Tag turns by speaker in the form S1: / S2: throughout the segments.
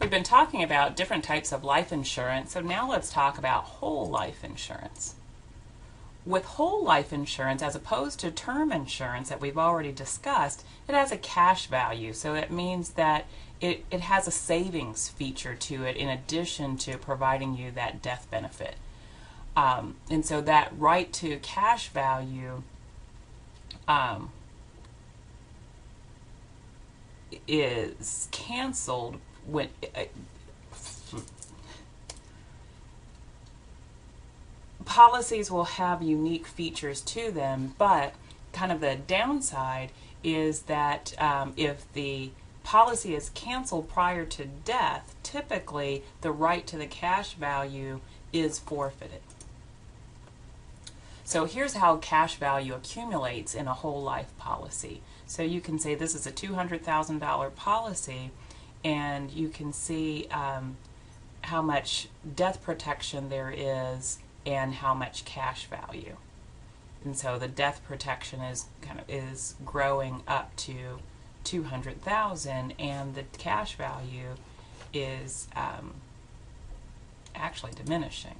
S1: We've been talking about different types of life insurance, so now let's talk about whole life insurance. With whole life insurance, as opposed to term insurance that we've already discussed, it has a cash value. So it means that it has a savings feature to it in addition to providing you that death benefit. And so that right to cash value is canceled when policies will have unique features to them, but kind of the downside is that if the policy is canceled prior to death, typically the right to the cash value is forfeited. So here's how cash value accumulates in a whole life policy. So you can say this is a $200,000 policy, and you can see how much death protection there is and how much cash value. And so the death protection is growing up to 200,000, and the cash value is actually diminishing.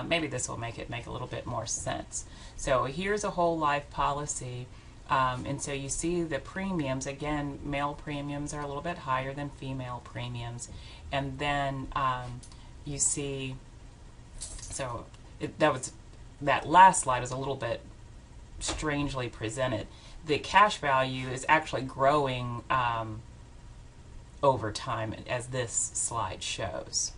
S1: Maybe this will make a little bit more sense. So here's a whole life policy, and so you see the premiums. Again, male premiums are a little bit higher than female premiums, and then you see. So that last slide is a little bit strangely presented. The cash value is actually growing over time, as this slide shows.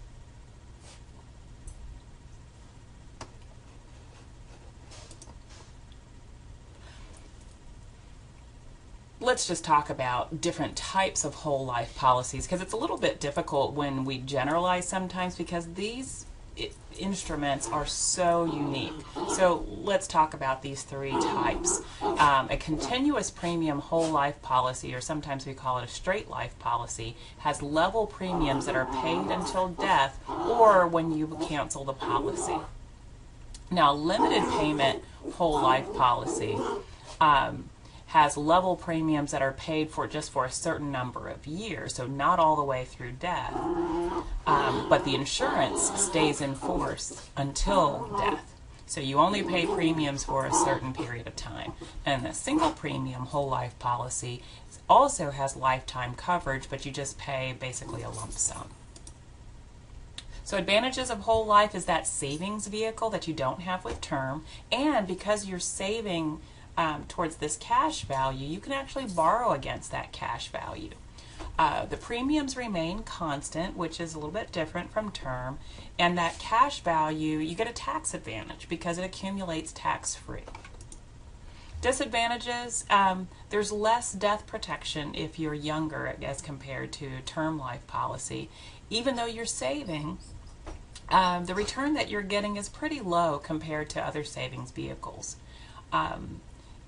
S1: Let's just talk about different types of whole life policies, because it's a little bit difficult when we generalize sometimes, because these instruments are so unique. So let's talk about these three types. A continuous premium whole life policy, or sometimes we call it a straight life policy, has level premiums that are paid until death or when you cancel the policy. Now, limited payment whole life policy has level premiums that are paid for just for a certain number of years, so not all the way through death, but the insurance stays in force until death. So you only pay premiums for a certain period of time. And the single premium whole life policy also has lifetime coverage, but you just pay basically a lump sum. So advantages of whole life is that savings vehicle that you don't have with term, and because you're saving towards this cash value, you can actually borrow against that cash value. The premiums remain constant, which is a little bit different from term, and that cash value, you get a tax advantage because it accumulates tax-free. Disadvantages, there's less death protection if you're younger as compared to term life policy. Even though you're saving, the return that you're getting is pretty low compared to other savings vehicles.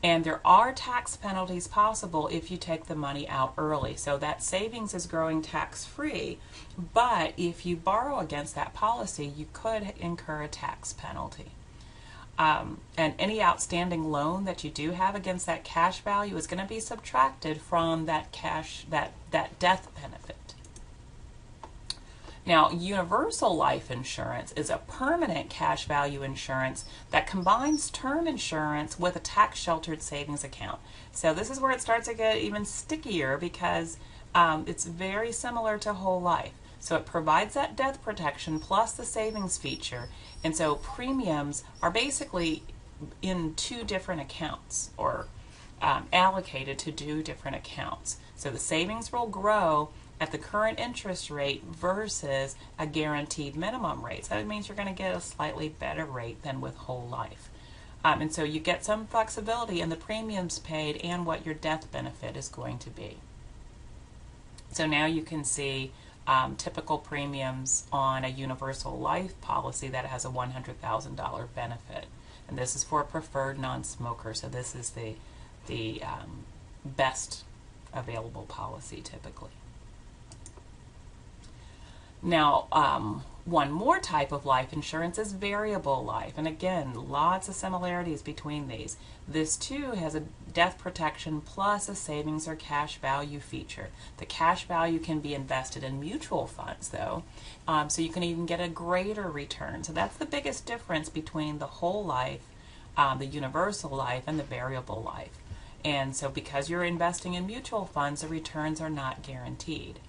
S1: And there are tax penalties possible if you take the money out early. So that savings is growing tax-free, but if you borrow against that policy, you could incur a tax penalty. And any outstanding loan that you do have against that cash value is going to be subtracted from that that death benefit. Now, universal life insurance is a permanent cash value insurance that combines term insurance with a tax-sheltered savings account. So this is where it starts to get even stickier, because it's very similar to whole life. So it provides that death protection plus the savings feature, and so premiums are basically in two different accounts, or allocated to two different accounts. So the savings will grow at the current interest rate versus a guaranteed minimum rate. So that means you're going to get a slightly better rate than with whole life. And so you get some flexibility in the premiums paid and what your death benefit is going to be. So now you can see typical premiums on a universal life policy that has a $100,000 benefit. And this is for a preferred non-smoker, so this is the best available policy typically. Now, One more type of life insurance is variable life, and again, lots of similarities between these. This too has a death protection plus a savings or cash value feature. The cash value can be invested in mutual funds though, so you can even get a greater return. So that's the biggest difference between the whole life, the universal life, and the variable life. And so because you're investing in mutual funds, the returns are not guaranteed.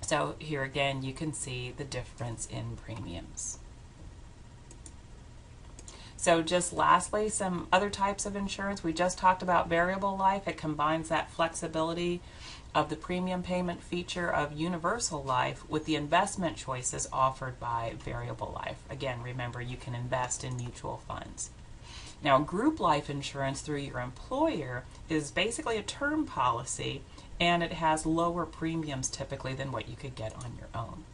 S1: So here again, you can see the difference in premiums. So just lastly, some other types of insurance. We just talked about variable life. It combines that flexibility of the premium payment feature of universal life with the investment choices offered by variable life. Again, remember, you can invest in mutual funds. Now, group life insurance through your employer is basically a term policy, and it has lower premiums typically than what you could get on your own.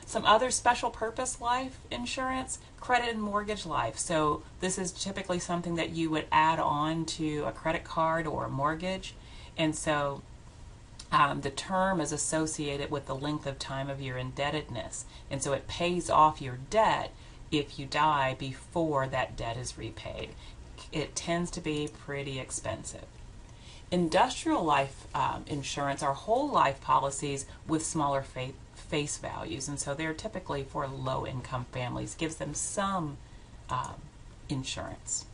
S1: Some other special purpose life insurance, credit and mortgage life. So this is typically something that you would add on to a credit card or a mortgage. And so the term is associated with the length of time of your indebtedness. And so it pays off your debt if you die before that debt is repaid. It tends to be pretty expensive. Industrial life insurance are whole life policies with smaller face values, and so they're typically for low income families, gives them some insurance.